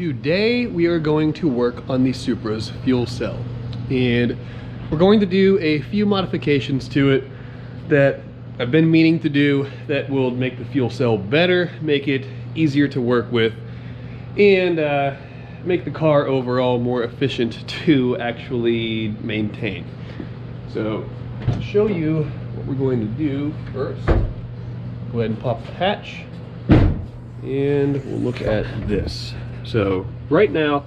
Today we are going to work on the Supra's fuel cell, and we're going to do a few modifications to it that I've been meaning to do that will make the fuel cell better, make it easier to work with, and make the car overall more efficient to actually maintain. So to show you what we're going to do first, go ahead and pop the hatch and we'll look at this. So right now,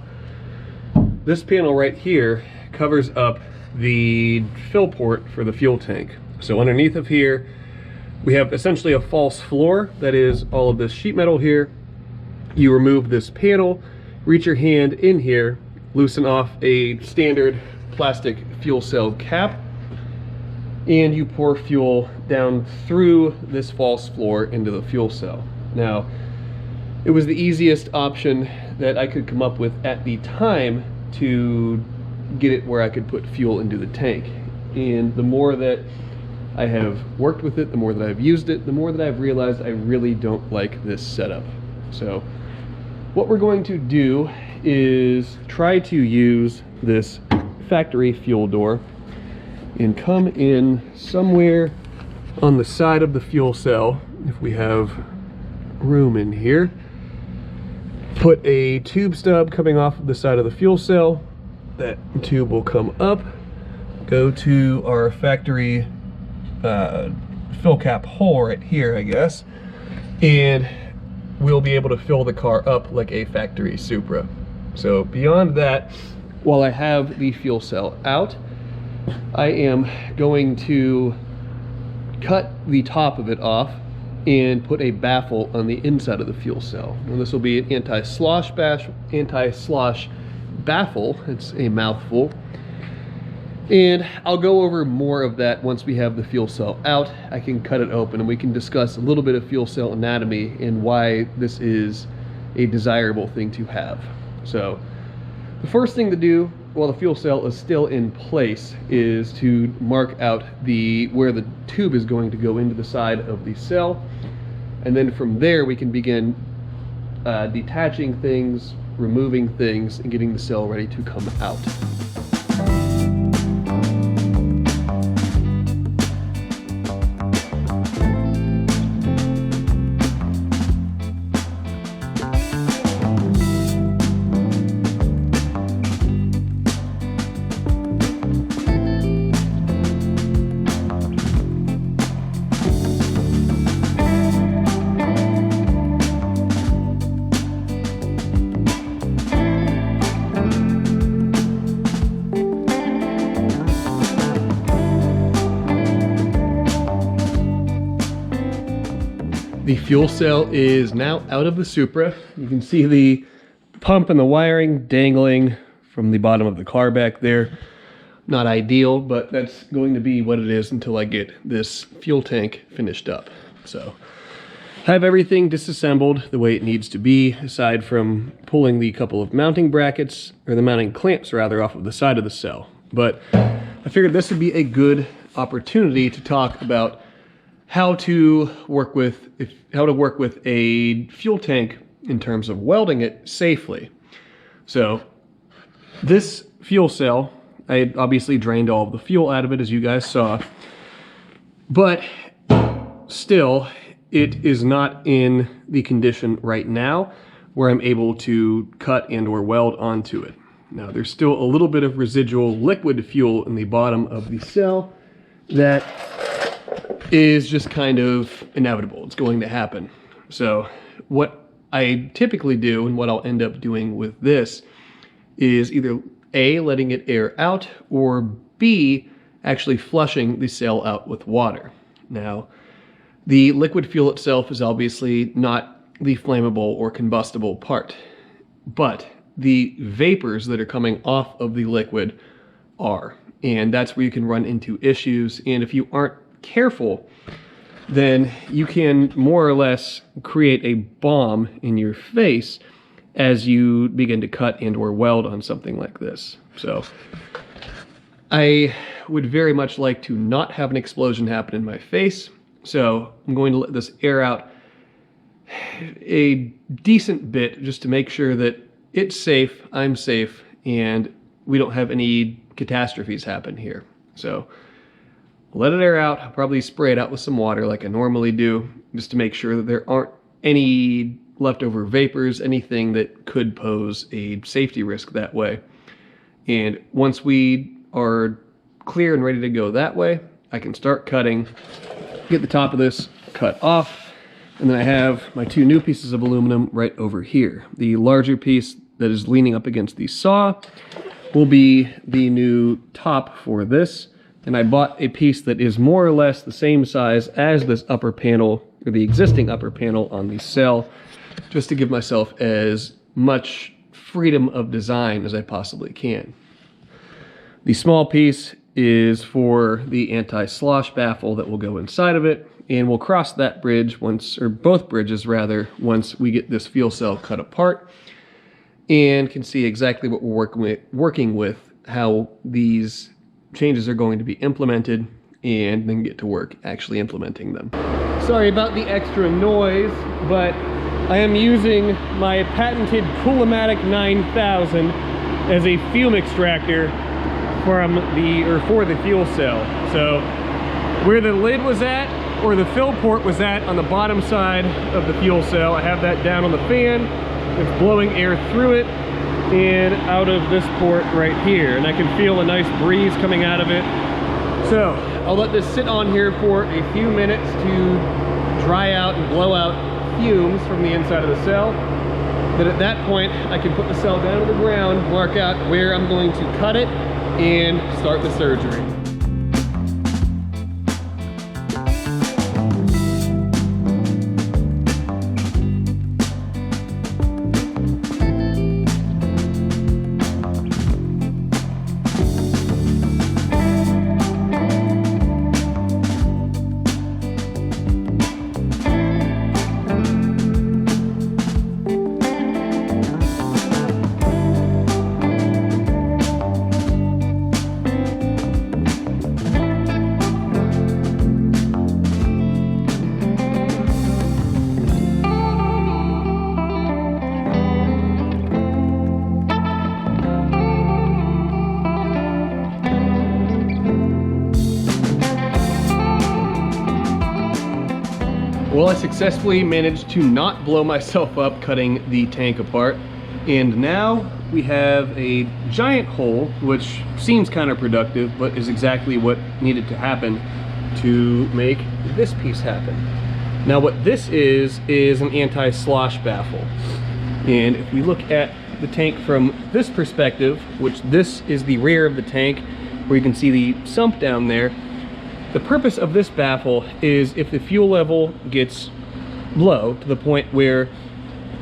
this panel right here covers up the fill port for the fuel tank. So underneath of here, we have essentially a false floor that is all of this sheet metal here. You remove this panel, reach your hand in here, loosen off a standard plastic fuel cell cap, and you pour fuel down through this false floor into the fuel cell. Now, it was the easiest option that I could come up with at the time to get it where I could put fuel into the tank. And the more that I have worked with it, the more that I've used it, the more that I've realized I really don't like this setup. So what we're going to do is try to use this factory fuel door and come in somewhere on the side of the fuel cell, if we have room in here. Put a tube stub coming off of the side of the fuel cell. That tube will come up, go to our factory fill cap hole right here, I guess, and we'll be able to fill the car up like a factory Supra. So beyond that, while I have the fuel cell out, I am going to cut the top of it off and put a baffle on the inside of the fuel cell. And this will be an anti-slosh baffle. It's a mouthful. And I'll go over more of that once we have the fuel cell out. I can cut it open and we can discuss a little bit of fuel cell anatomy and why this is a desirable thing to have. So the first thing to do while the fuel cell is still in place is to mark out where the tube is going to go into the side of the cell. And then from there we can begin detaching things, removing things, and getting the cell ready to come out. The fuel cell is now out of the Supra. You can see the pump and the wiring dangling from the bottom of the car back there. Not ideal, but that's going to be what it is until I get this fuel tank finished up. So I have everything disassembled the way it needs to be, aside from pulling the couple of mounting brackets, or the mounting clamps rather, off of the side of the cell. But I figured this would be a good opportunity to talk about how to work with a fuel tank in terms of welding it safely. So this fuel cell, I had obviously drained all of the fuel out of it, as you guys saw, but still it is not in the condition right now where I'm able to cut and or weld onto it. Now there's still a little bit of residual liquid fuel in the bottom of the cell that is just kind of inevitable. It's going to happen. So what I typically do, and what I'll end up doing with this, is either A, letting it air out, or B, actually flushing the cell out with water. Now, the liquid fuel itself is obviously not the flammable or combustible part, but the vapors that are coming off of the liquid are, and that's where you can run into issues. And if you aren't careful, then you can more or less create a bomb in your face as you begin to cut and or weld on something like this. So I would very much like to not have an explosion happen in my face, so I'm going to let this air out a decent bit just to make sure that it's safe, I'm safe, and we don't have any catastrophes happen here. So let it air out. I'll probably spray it out with some water like I normally do, just to make sure that there aren't any leftover vapors, anything that could pose a safety risk that way. And once we are clear and ready to go that way, I can start cutting, get the top of this cut off, and then I have my two new pieces of aluminum right over here. The larger piece that is leaning up against the saw will be the new top for this. And I bought a piece that is more or less the same size as this upper panel, or the existing upper panel on the cell, just to give myself as much freedom of design as I possibly can. The small piece is for the anti-slosh baffle that will go inside of it, and we'll cross that bridge once, or both bridges rather, once we get this fuel cell cut apart and can see exactly what we're working with, how these changes are going to be implemented, and then get to work actually implementing them. Sorry about the extra noise, but I am using my patented Cool-O-Matic 9000 as a fume extractor from for the fuel cell. So where the lid was at, or the fill port was at on the bottom side of the fuel cell, I have that down on the fan. It's blowing air through it and out of this port right here, and I can feel a nice breeze coming out of it. So I'll let this sit on here for a few minutes to dry out and blow out fumes from the inside of the cell. Then at that point I can put the cell down to the ground, mark out where I'm going to cut it, and start the surgery. Well, I successfully managed to not blow myself up cutting the tank apart, and now we have a giant hole, which seems counterproductive, but is exactly what needed to happen to make this piece happen. Now what this is an anti-slosh baffle, and if we look at the tank from this perspective, which this is the rear of the tank, where you can see the sump down there, the purpose of this baffle is if the fuel level gets low to the point where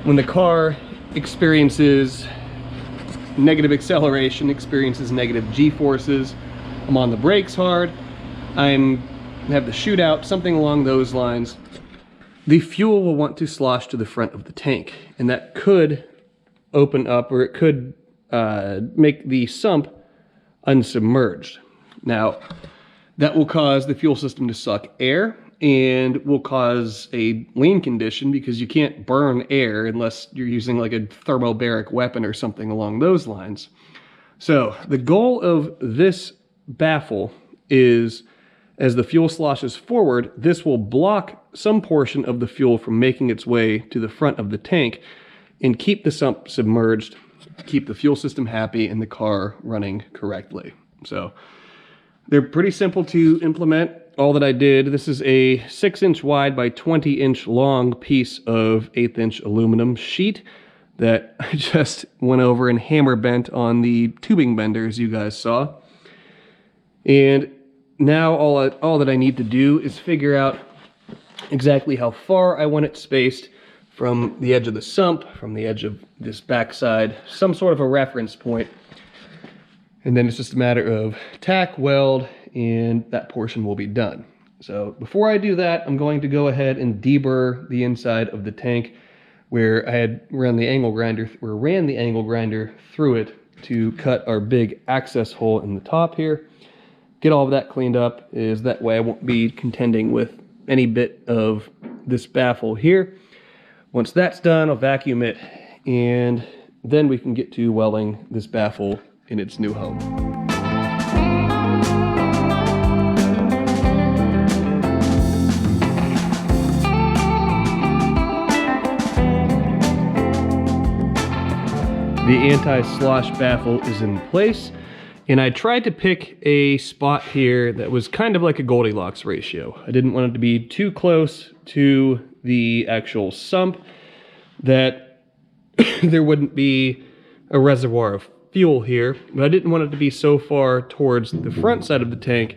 when the car experiences negative acceleration, experiences negative G-forces, I'm on the brakes hard, I have the shootout, something along those lines, the fuel will want to slosh to the front of the tank, and that could open up, or it could make the sump unsubmerged. Now, that will cause the fuel system to suck air and will cause a lean condition, because you can't burn air unless you're using like a thermobaric weapon or something along those lines. So the goal of this baffle is, as the fuel sloshes forward, this will block some portion of the fuel from making its way to the front of the tank and keep the sump submerged, keep the fuel system happy and the car running correctly. So they're pretty simple to implement. All that I did, this is a 6-inch wide by 20-inch long piece of 1/8-inch aluminum sheet that I just went over and hammer bent on the tubing benders you guys saw. And now all that I need to do is figure out exactly how far I want it spaced from the edge of the sump, from the edge of this backside, some sort of a reference point. And then it's just a matter of tack, weld, and that portion will be done. So before I do that, I'm going to go ahead and deburr the inside of the tank where I had ran the angle grinder through it to cut our big access hole in the top here. Get all of that cleaned up, is that way I won't be contending with any bit of this baffle here. Once that's done, I'll vacuum it and then we can get to welding this baffle in its new home. The anti-slosh baffle is in place, and I tried to pick a spot here that was kind of like a Goldilocks ratio. I didn't want it to be too close to the actual sump that there wouldn't be a reservoir of fuel here, but I didn't want it to be so far towards the front side of the tank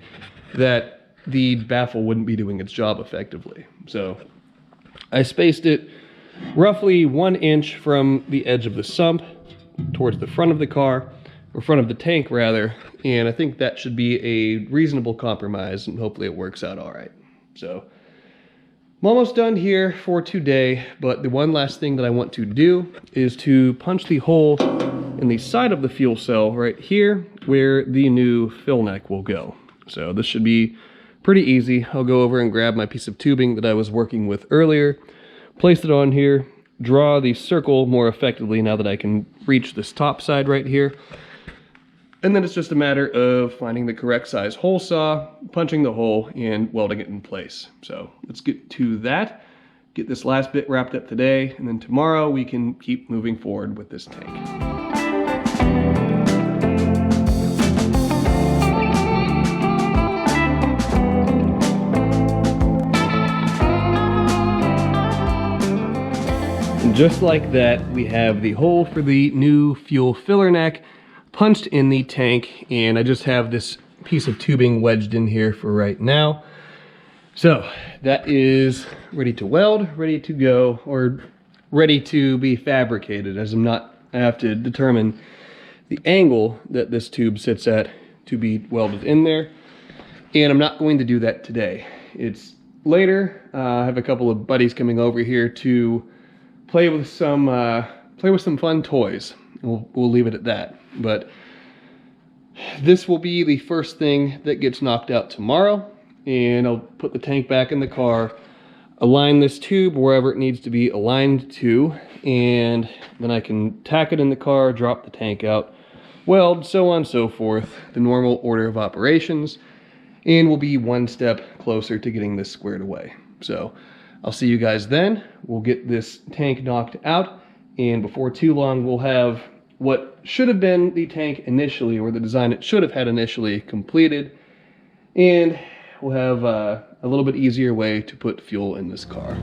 that the baffle wouldn't be doing its job effectively. So I spaced it roughly 1 inch from the edge of the sump towards the front of the car, or front of the tank rather, and I think that should be a reasonable compromise, and hopefully it works out all right. So I'm almost done here for today, but the one last thing that I want to do is to punch the hole in the side of the fuel cell right here where the new fill neck will go. So this should be pretty easy. I'll go over and grab my piece of tubing that I was working with earlier, place it on here, draw the circle more effectively now that I can reach this top side right here. And then it's just a matter of finding the correct size hole saw, punching the hole, and welding it in place. So let's get to that, get this last bit wrapped up today, and then tomorrow we can keep moving forward with this tank. Just like that, we have the hole for the new fuel filler neck punched in the tank, and I just have this piece of tubing wedged in here for right now. So that is ready to weld, ready to go, or ready to be fabricated, as I have to determine the angle that this tube sits at to be welded in there. And I'm not going to do that today. It's later. I have a couple of buddies coming over here to play with some fun toys. We'll leave it at that. But this will be the first thing that gets knocked out tomorrow, and I'll put the tank back in the car, align this tube wherever it needs to be aligned to, and then I can tack it in the car, drop the tank out, weld, so on and so forth, the normal order of operations, and we'll be one step closer to getting this squared away. So I'll see you guys then. We'll get this tank knocked out, and before too long we'll have what should have been the tank initially, or the design it should have had initially, completed, and we'll have a little bit easier way to put fuel in this car.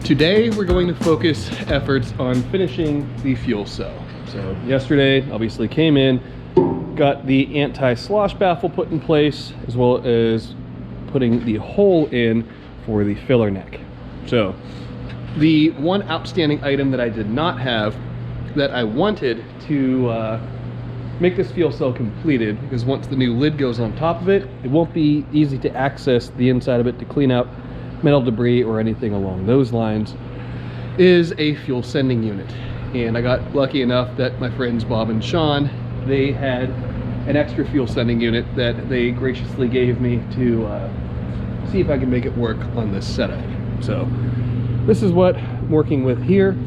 Today we're going to focus efforts on finishing the fuel cell. So yesterday obviously came in, got the anti-slosh baffle put in place, as well as putting the hole in for the filler neck. So the one outstanding item that I did not have, that I wanted to make this fuel cell completed, because once the new lid goes on top of it, it won't be easy to access the inside of it to clean out metal debris or anything along those lines, is a fuel sending unit. And I got lucky enough that my friends Bob and Sean, they had an extra fuel sending unit that they graciously gave me to see if I can make it work on this setup. So this is what I'm working with here.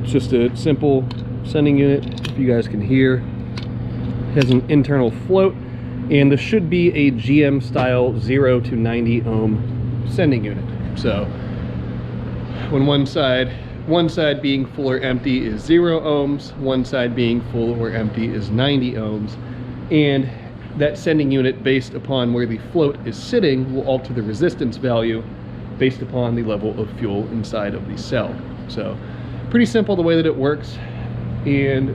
It's just a simple sending unit, if you guys can hear. It has an internal float, and this should be a GM style 0 to 90 ohm sending unit. So when one side being full or empty is 0 ohms, one side being full or empty is 90 ohms, and that sending unit, based upon where the float is sitting, will alter the resistance value based upon the level of fuel inside of the cell. So pretty simple the way that it works. And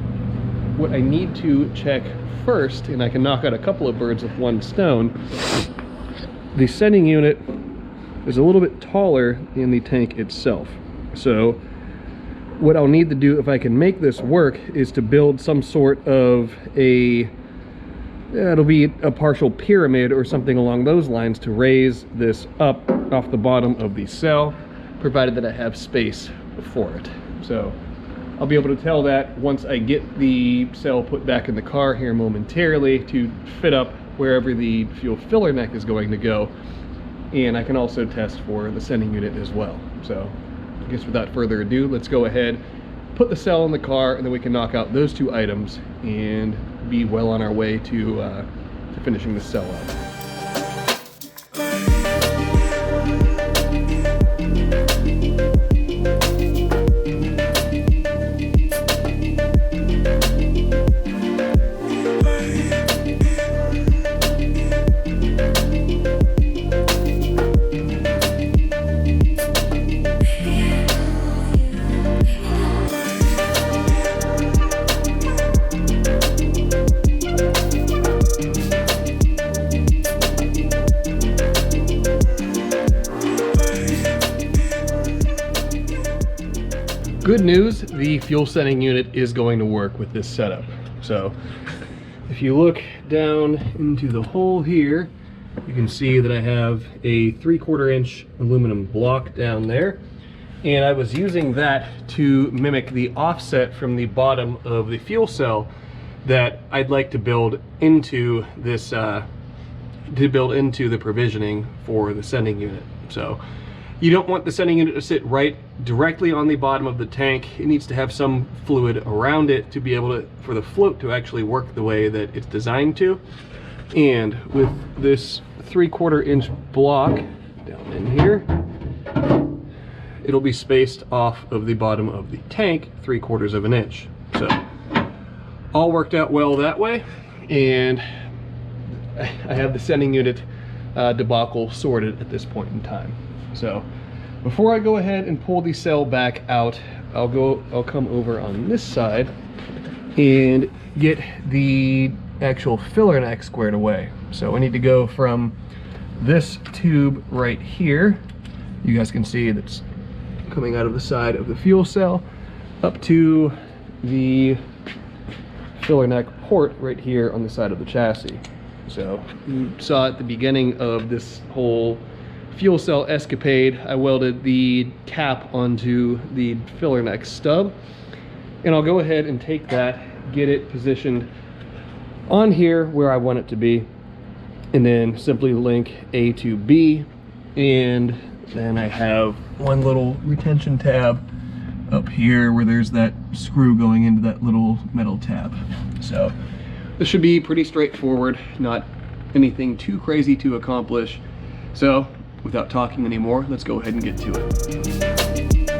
what I need to check first, and I can knock out a couple of birds with one stone, the sending unit is a little bit taller than the tank itself. So what I'll need to do, if I can make this work, is to build some sort of it'll be a partial pyramid or something along those lines to raise this up off the bottom of the cell, provided that I have space for it. So I'll be able to tell that once I get the cell put back in the car here momentarily, to fit up wherever the fuel filler neck is going to go. And I can also test for the sending unit as well. So I guess without further ado, let's go ahead, put the cell in the car, and then we can knock out those two items and be well on our way to finishing the cell up. Good news, the fuel sending unit is going to work with this setup. So if you look down into the hole here, you can see that I have a 3/4 inch aluminum block down there. And I was using that to mimic the offset from the bottom of the fuel cell that I'd like to build into this, the provisioning for the sending unit. So you don't want the sending unit to sit right directly on the bottom of the tank. It needs to have some fluid around it to be able to, for the float to actually work the way that it's designed to. And with this 3/4 inch block down in here, it'll be spaced off of the bottom of the tank 3/4 of an inch. So all worked out well that way. And I have the sending unit debacle sorted at this point in time. So before I go ahead and pull the cell back out, I'll come over on this side and get the actual filler neck squared away. So I need to go from this tube right here, you guys can see that's coming out of the side of the fuel cell, up to the filler neck port right here on the side of the chassis. So you saw at the beginning of this whole fuel cell escapade, I welded the cap onto the filler neck stub, and I'll go ahead and take that, get it positioned on here where I want it to be, and then simply link A to B. And then I have one little retention tab up here where there's that screw going into that little metal tab. So this should be pretty straightforward, not anything too crazy to accomplish. So without talking anymore, let's go ahead and get to it.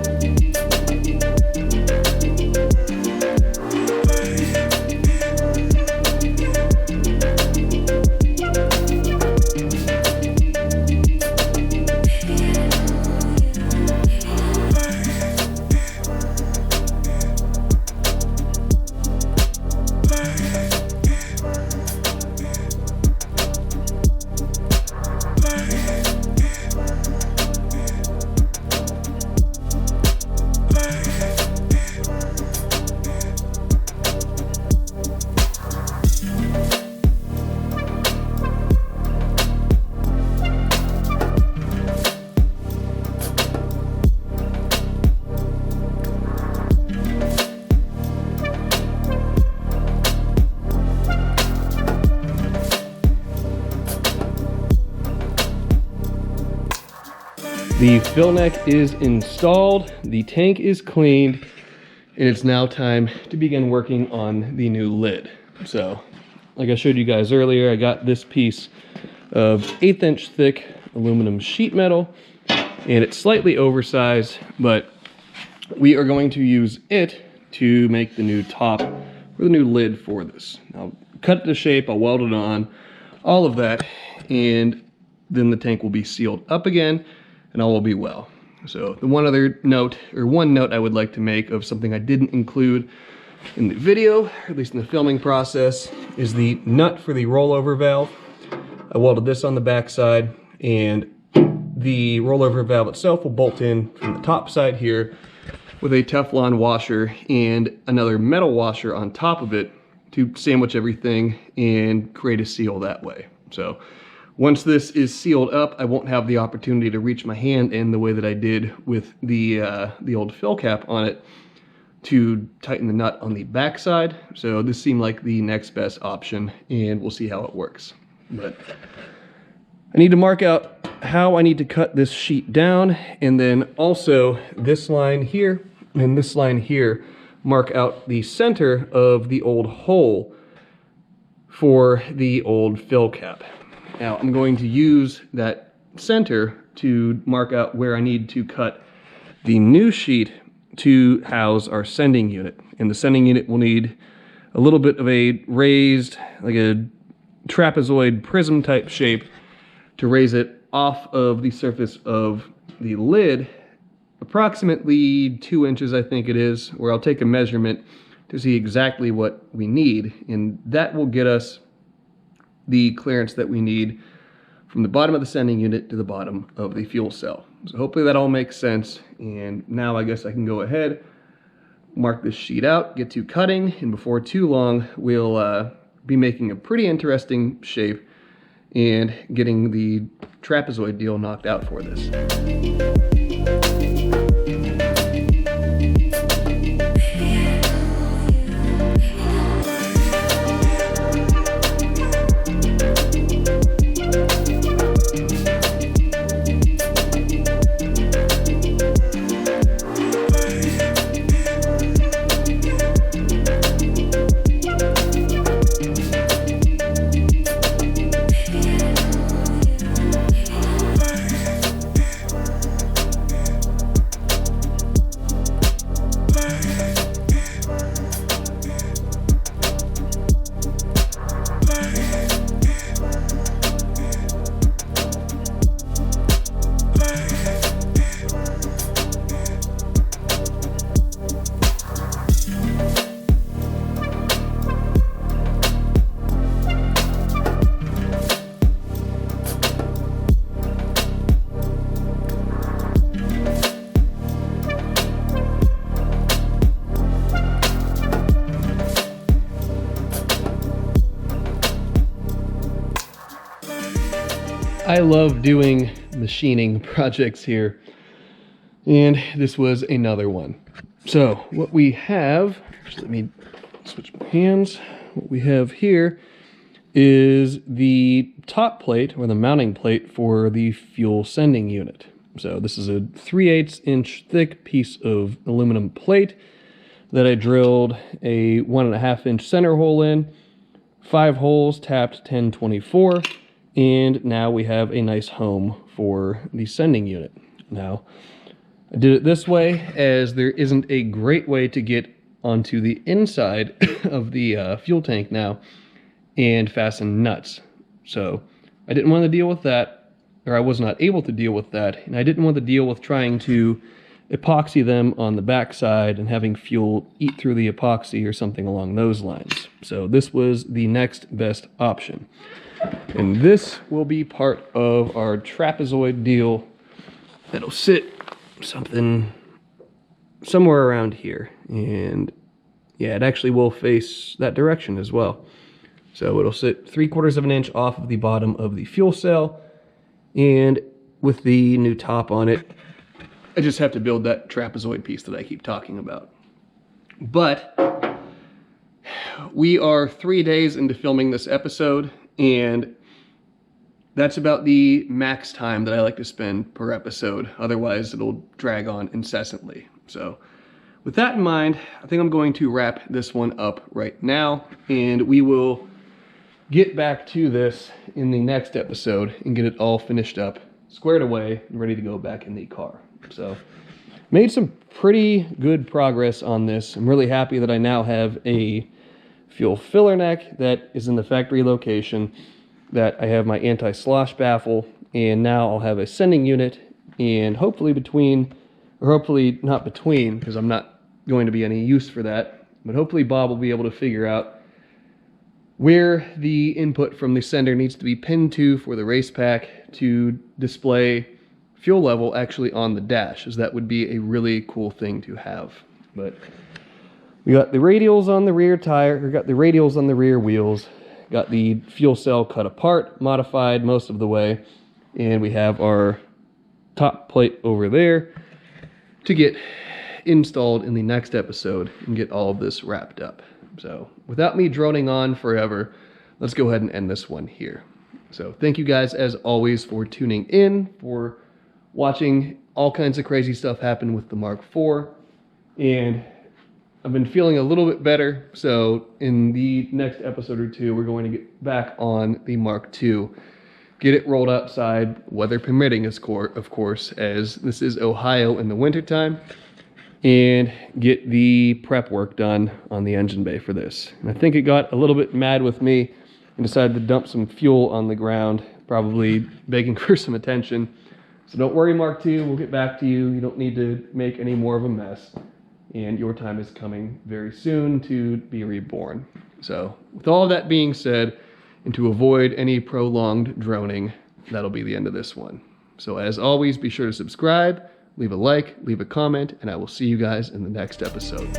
The fill neck is installed, the tank is cleaned, and it's now time to begin working on the new lid. So, like I showed you guys earlier, I got this piece of 1/8 inch thick aluminum sheet metal, and it's slightly oversized, but we are going to use it to make the new top or the new lid for this. I'll cut it to shape, I'll weld it on, all of that, and then the tank will be sealed up again, and all will be well. So the one note I would like to make of something I didn't include in the video, or at least in the filming process, is the nut for the rollover valve. I welded this on the back side, and the rollover valve itself will bolt in from the top side here with a Teflon washer and another metal washer on top of it to sandwich everything and create a seal that way. So once this is sealed up, I won't have the opportunity to reach my hand in the way that I did with the old fill cap on it to tighten the nut on the back side. So this seemed like the next best option, and we'll see how it works. But I need to mark out how I need to cut this sheet down, and then also this line here and this line here mark out the center of the old hole for the old fill cap. Now I'm going to use that center to mark out where I need to cut the new sheet to house our sending unit. And the sending unit will need a little bit of a raised, like a trapezoid prism type shape to raise it off of the surface of the lid, approximately 2 inches I think it is, where I'll take a measurement to see exactly what we need, and that will get us the clearance that we need from the bottom of the sending unit to the bottom of the fuel cell. So hopefully that all makes sense, and now I guess I can go ahead, mark this sheet out, get to cutting, and before too long we'll be making a pretty interesting shape and getting the trapezoid deal knocked out for this. I love doing machining projects here, and this was another one. So what we have, just let me switch my hands. What we have here is the top plate, or the mounting plate, for the fuel sending unit. So this is a 3/8 inch thick piece of aluminum plate that I drilled a 1.5 inch center hole in, 5 holes tapped 1024. And now we have a nice home for the sending unit. Now, I did it this way as there isn't a great way to get onto the inside of the fuel tank now and fasten nuts. So I didn't want to deal with that, or I was not able to deal with that, and I didn't want to deal with trying to epoxy them on the backside and having fuel eat through the epoxy or something along those lines. So this was the next best option. And this will be part of our trapezoid deal that'll sit somewhere around here. And yeah, it actually will face that direction as well. So it'll sit 3/4 of an inch off of the bottom of the fuel cell. And with the new top on it, I just have to build that trapezoid piece that I keep talking about. But we are 3 days into filming this episode, and that's about the max time that I like to spend per episode. Otherwise, it'll drag on incessantly. So with that in mind, I think I'm going to wrap this one up right now, and we will get back to this in the next episode and get it all finished up, squared away, and ready to go back in the car. So made some pretty good progress on this. I'm really happy that I now have a fuel filler neck that is in the factory location, that I have my anti-slosh baffle, and now I'll have a sending unit, and hopefully not between, because I'm not going to be any use for that, but hopefully Bob will be able to figure out where the input from the sender needs to be pinned to for the race pack to display fuel level actually on the dash, as that would be a really cool thing to have. But we got the radials on the rear tire, or got the radials on the rear wheels, got the fuel cell cut apart, modified most of the way, and we have our top plate over there to get installed in the next episode and get all of this wrapped up. So without me droning on forever, let's go ahead and end this one here. So thank you guys as always for tuning in, for watching all kinds of crazy stuff happen with the Mark IV. And I've been feeling a little bit better. So in the next episode or two, we're going to get back on the Mark II. Get it rolled outside, weather permitting, of course, as this is Ohio in the wintertime. And get the prep work done on the engine bay for this. And I think it got a little bit mad with me and decided to dump some fuel on the ground, probably begging for some attention. So don't worry, Mark II, we'll get back to you. You don't need to make any more of a mess. And your time is coming very soon to be reborn. So with all of that being said, and to avoid any prolonged droning, that'll be the end of this one. So as always, be sure to subscribe, leave a like, leave a comment, and I will see you guys in the next episode.